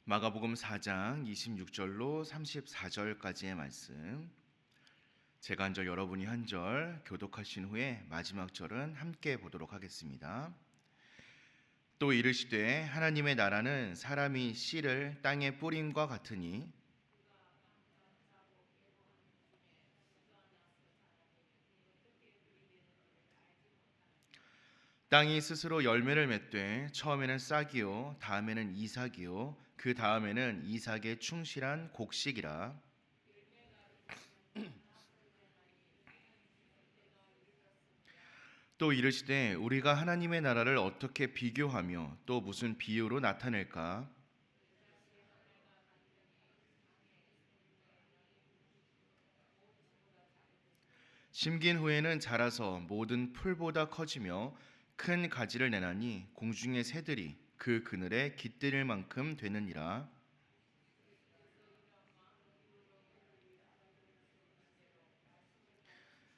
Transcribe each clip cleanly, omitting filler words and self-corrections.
마가복음 4장 26절로 34절까지의 말씀, 제가 한 절 여러분이 한 절 교독하신 후에 마지막 절은 함께 보도록 하겠습니다. 또 이르시되 하나님의 나라는 사람이 씨를 땅에 뿌림과 같으니 땅이 스스로 열매를 맺되 처음에는 싹이요 다음에는 이삭이요 그 다음에는 이삭의 충실한 곡식이라. 또 이르시되 우리가 하나님의 나라를 어떻게 비교하며 또 무슨 비유로 나타낼까? 심긴 후에는 자라서 모든 풀보다 커지며 큰 가지를 내나니 공중의 새들이 그 그늘에 깃들일 만큼 되느니라.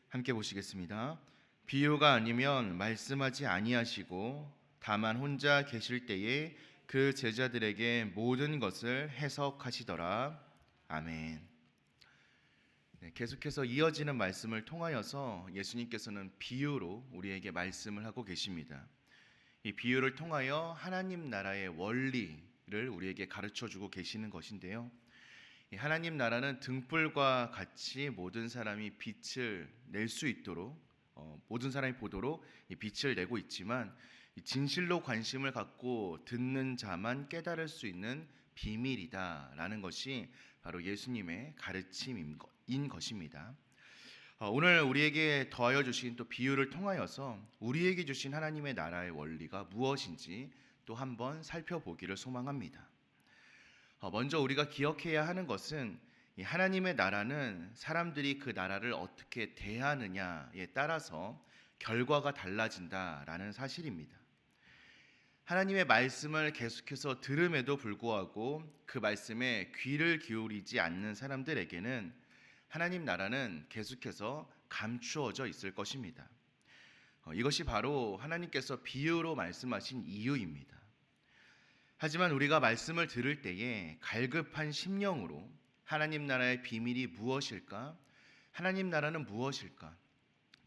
함께 보시겠습니다. 비유가 아니면 말씀하지 아니하시고 다만 혼자 계실 때에 그 제자들에게 모든 것을 해석하시더라. 아멘. 계속해서 이어지는 말씀을 통하여서 예수님께서는 비유로 우리에게 말씀을 하고 계십니다. 이 비유를 통하여 하나님 나라의 원리를 우리에게 가르쳐주고 계시는 것인데요. 하나님 나라는 등불과 같이 모든 사람이 빛을 낼 수 있도록, 모든 사람이 보도록 이 빛을 내고 있지만, 진실로 관심을 갖고 듣는 자만 깨달을 수 있는 비밀이다라는 것이 바로 예수님의 가르침인 것입니다. 오늘 우리에게 더하여 주신 또 비유를 통하여서 우리에게 주신 하나님의 나라의 원리가 무엇인지 또 한번 살펴보기를 소망합니다. 먼저 우리가 기억해야 하는 것은 이 하나님의 나라는 사람들이 그 나라를 어떻게 대하느냐에 따라서 결과가 달라진다라는 사실입니다. 하나님의 말씀을 계속해서 들음에도 불구하고 그 말씀에 귀를 기울이지 않는 사람들에게는 하나님 나라는 계속해서 감추어져 있을 것입니다. 이것이 바로 하나님께서 비유로 말씀하신 이유입니다. 하지만 우리가 말씀을 들을 때에 갈급한 심령으로 하나님 나라의 비밀이 무엇일까? 하나님 나라는 무엇일까?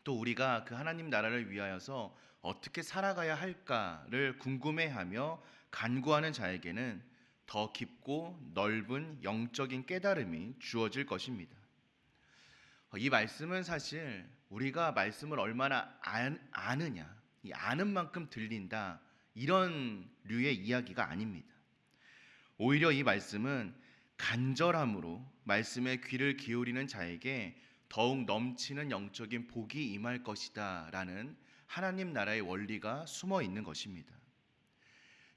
또 우리가 그 하나님 나라를 위하여서 어떻게 살아가야 할까를 궁금해하며 간구하는 자에게는 더 깊고 넓은 영적인 깨달음이 주어질 것입니다. 이 말씀은 사실 우리가 말씀을 얼마나 아느냐, 이 아는 만큼 들린다, 이런 류의 이야기가 아닙니다. 오히려 이 말씀은 간절함으로 말씀에 귀를 기울이는 자에게 더욱 넘치는 영적인 복이 임할 것이다 라는 하나님 나라의 원리가 숨어 있는 것입니다.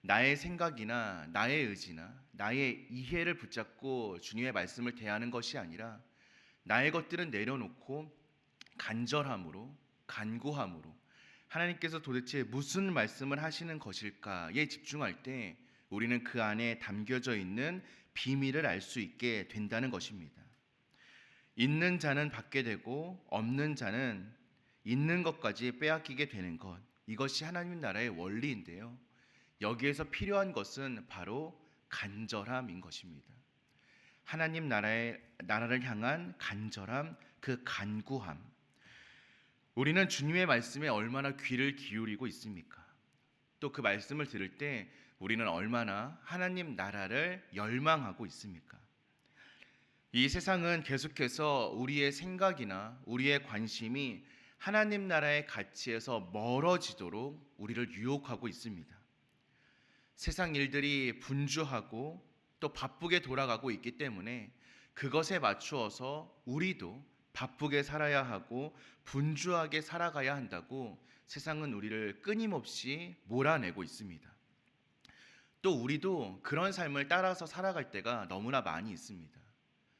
나의 생각이나 나의 의지나 나의 이해를 붙잡고 주님의 말씀을 대하는 것이 아니라 나의 것들은 내려놓고 간절함으로, 간구함으로 하나님께서 도대체 무슨 말씀을 하시는 것일까에 집중할 때 우리는 그 안에 담겨져 있는 비밀을 알 수 있게 된다는 것입니다. 있는 자는 받게 되고 없는 자는 있는 것까지 빼앗기게 되는 것, 이것이 하나님 나라의 원리인데요. 여기에서 필요한 것은 바로 간절함인 것입니다. 하나님 나라를 향한 간절함, 그 간구함. 우리는 주님의 말씀에 얼마나 귀를 기울이고 있습니까? 또 그 말씀을 들을 때 우리는 얼마나 하나님 나라를 열망하고 있습니까? 이 세상은 계속해서 우리의 생각이나 우리의 관심이 하나님 나라의 가치에서 멀어지도록 우리를 유혹하고 있습니다. 세상 일들이 분주하고 또 바쁘게 돌아가고 있기 때문에 그것에 맞추어서 우리도 바쁘게 살아야 하고 분주하게 살아가야 한다고 세상은 우리를 끊임없이 몰아내고 있습니다. 또 우리도 그런 삶을 따라서 살아갈 때가 너무나 많이 있습니다.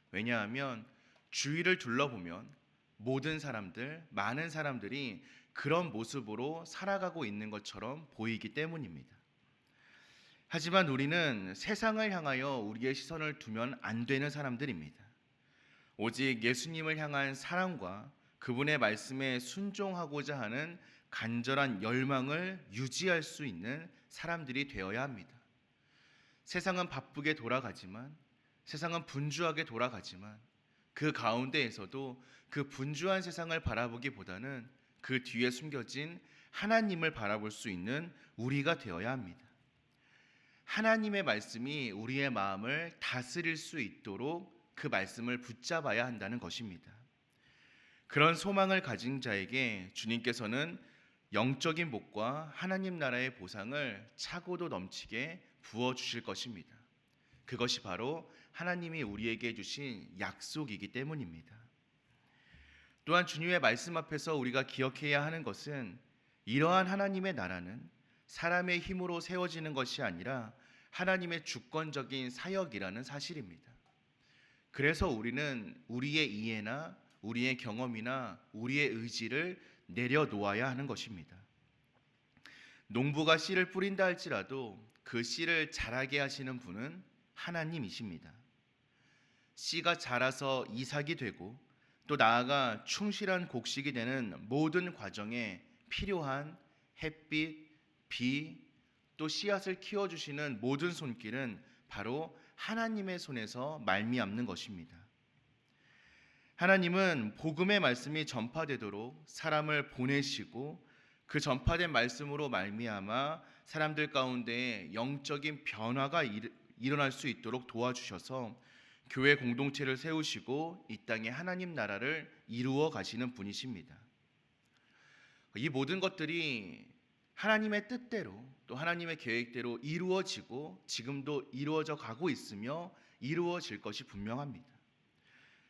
왜냐하면 주위를 둘러보면 모든 사람들, 많은 사람들이 그런 모습으로 살아가고 있는 것처럼 보이기 때문입니다. 하지만 우리는 세상을 향하여 우리의 시선을 두면 안 되는 사람들입니다. 오직 예수님을 향한 사랑과 그분의 말씀에 순종하고자 하는 간절한 열망을 유지할 수 있는 사람들이 되어야 합니다. 세상은 바쁘게 돌아가지만, 세상은 분주하게 돌아가지만, 그 가운데에서도 그 분주한 세상을 바라보기보다는 그 뒤에 숨겨진 하나님을 바라볼 수 있는 우리가 되어야 합니다. 하나님의 말씀이 우리의 마음을 다스릴 수 있도록 그 말씀을 붙잡아야 한다는 것입니다. 그런 소망을 가진 자에게 주님께서는 영적인 복과 하나님 나라의 보상을 차고도 넘치게 부어주실 것입니다. 그것이 바로 하나님이 우리에게 주신 약속이기 때문입니다. 또한 주님의 말씀 앞에서 우리가 기억해야 하는 것은 이러한 하나님의 나라는 사람의 힘으로 세워지는 것이 아니라 하나님의 주권적인 사역이라는 사실입니다. 그래서 우리는 우리의 이해나 우리의 경험이나 우리의 의지를 내려놓아야 하는 것입니다. 농부가 씨를 뿌린다 할지라도 그 씨를 자라게 하시는 분은 하나님이십니다. 씨가 자라서 이삭이 되고 또 나아가 충실한 곡식이 되는 모든 과정에 필요한 햇빛, 비, 또 씨앗을 키워주시는 모든 손길은 바로 하나님의 손에서 말미암는 것입니다. 하나님은 복음의 말씀이 전파되도록 사람을 보내시고 그 전파된 말씀으로 말미암아 사람들 가운데 영적인 변화가 일어날 수 있도록 도와주셔서 교회 공동체를 세우시고 이 땅에 하나님 나라를 이루어 가시는 분이십니다. 이 모든 것들이 하나님의 뜻대로 또 하나님의 계획대로 이루어지고 지금도 이루어져 가고 있으며 이루어질 것이 분명합니다.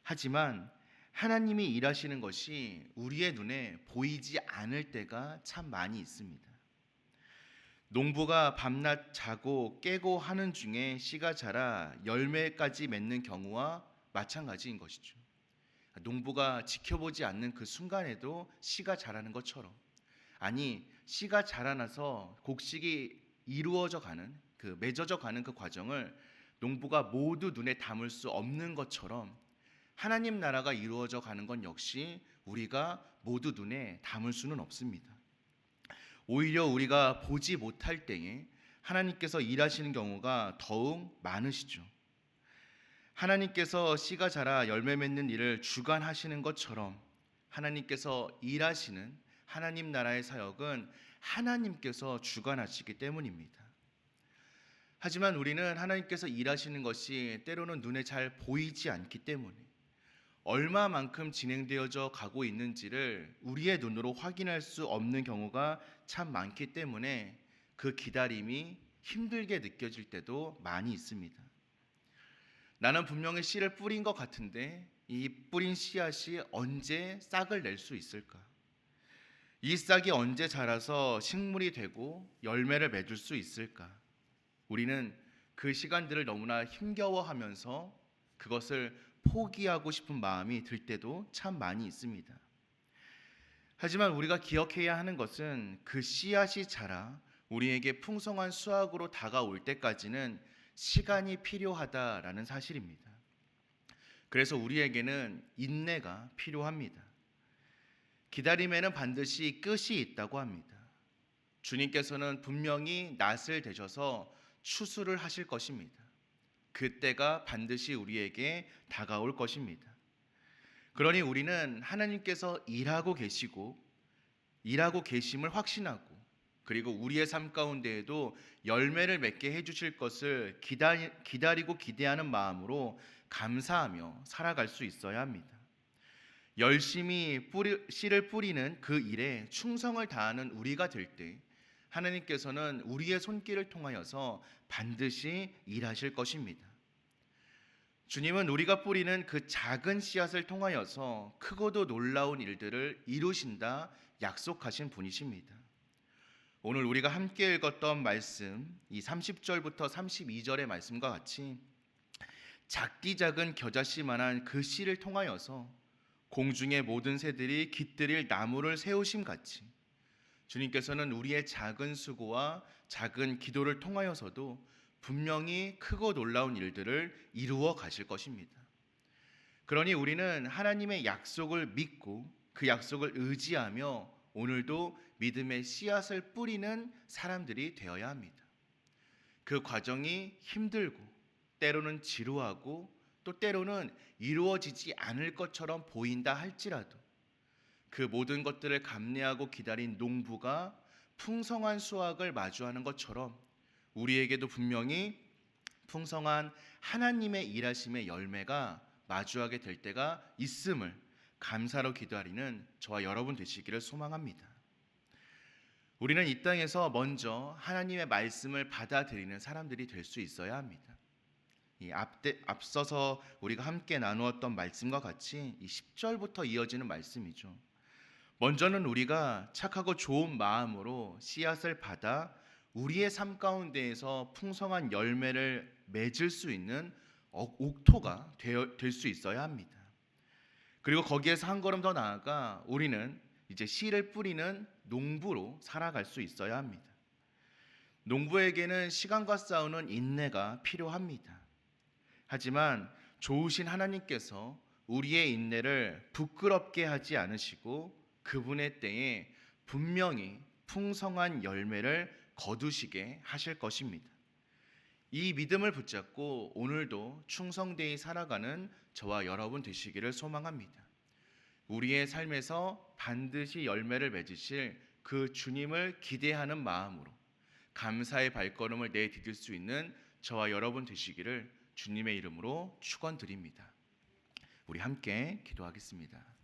하지만 하나님이 일하시는 것이 우리의 눈에 보이지 않을 때가 참 많이 있습니다. 농부가 밤낮 자고 깨고 하는 중에 씨가 자라 열매까지 맺는 경우와 마찬가지인 것이죠. 농부가 지켜보지 않는 그 순간에도 씨가 자라는 것처럼, 아니 씨가 자라나서 곡식이 이루어져 가는 맺어져 가는 그 과정을 농부가 모두 눈에 담을 수 없는 것처럼 하나님 나라가 이루어져 가는 건 역시 우리가 모두 눈에 담을 수는 없습니다. 오히려 우리가 보지 못할 때에 하나님께서 일하시는 경우가 더욱 많으시죠. 하나님께서 씨가 자라 열매 맺는 일을 주관하시는 것처럼 하나님께서 일하시는 하나님 나라의 사역은 하나님께서 주관하시기 때문입니다. 하지만 우리는 하나님께서 일하시는 것이 때로는 눈에 잘 보이지 않기 때문에 얼마만큼 진행되어져 가고 있는지를 우리의 눈으로 확인할 수 없는 경우가 참 많기 때문에 그 기다림이 힘들게 느껴질 때도 많이 있습니다. 나는 분명히 씨를 뿌린 것 같은데 이 뿌린 씨앗이 언제 싹을 낼 수 있을까? 이 싹이 언제 자라서 식물이 되고 열매를 맺을 수 있을까? 우리는 그 시간들을 너무나 힘겨워하면서 그것을 포기하고 싶은 마음이 들 때도 참 많이 있습니다. 하지만 우리가 기억해야 하는 것은 그 씨앗이 자라 우리에게 풍성한 수확으로 다가올 때까지는 시간이 필요하다라는 사실입니다. 그래서 우리에게는 인내가 필요합니다. 기다림에는 반드시 끝이 있다고 합니다. 주님께서는 분명히 낫을 대셔서 추수를 하실 것입니다. 그때가 반드시 우리에게 다가올 것입니다. 그러니 우리는 하나님께서 일하고 계심을 확신하고 그리고 우리의 삶 가운데에도 열매를 맺게 해주실 것을 기다리고 기대하는 마음으로 감사하며 살아갈 수 있어야 합니다. 열심히 씨를 뿌리는 그 일에 충성을 다하는 우리가 될 때 하나님께서는 우리의 손길을 통하여서 반드시 일하실 것입니다. 주님은 우리가 뿌리는 그 작은 씨앗을 통하여서 크고도 놀라운 일들을 이루신다 약속하신 분이십니다. 오늘 우리가 함께 읽었던 말씀, 이 30절부터 32절의 말씀과 같이 작디 작은 겨자씨만한 그 씨를 통하여서 공중의 모든 새들이 깃들일 나무를 세우심 같이 주님께서는 우리의 작은 수고와 작은 기도를 통하여서도 분명히 크고 놀라운 일들을 이루어 가실 것입니다. 그러니 우리는 하나님의 약속을 믿고 그 약속을 의지하며 오늘도 믿음의 씨앗을 뿌리는 사람들이 되어야 합니다. 그 과정이 힘들고 때로는 지루하고 또 때로는 이루어지지 않을 것처럼 보인다 할지라도 그 모든 것들을 감내하고 기다린 농부가 풍성한 수확을 마주하는 것처럼 우리에게도 분명히 풍성한 하나님의 일하심의 열매가 마주하게 될 때가 있음을 감사로 기도하리는 저와 여러분 되시기를 소망합니다. 우리는 이 땅에서 먼저 하나님의 말씀을 받아들이는 사람들이 될 수 있어야 합니다. 앞서서 우리가 함께 나누었던 말씀과 같이 이 10절부터 이어지는 말씀이죠. 먼저는 우리가 착하고 좋은 마음으로 씨앗을 받아 우리의 삶 가운데에서 풍성한 열매를 맺을 수 있는 옥토가 될 수 있어야 합니다. 그리고 거기에서 한 걸음 더 나아가 우리는 이제 씨를 뿌리는 농부로 살아갈 수 있어야 합니다. 농부에게는 시간과 싸우는 인내가 필요합니다. 하지만 좋으신 하나님께서 우리의 인내를 부끄럽게 하지 않으시고 그분의 때에 분명히 풍성한 열매를 거두시게 하실 것입니다. 이 믿음을 붙잡고 오늘도 충성되이 살아가는 저와 여러분 되시기를 소망합니다. 우리의 삶에서 반드시 열매를 맺으실 그 주님을 기대하는 마음으로 감사의 발걸음을 내디딜 수 있는 저와 여러분 되시기를 주님의 이름으로 축원드립니다. 우리 함께 기도하겠습니다.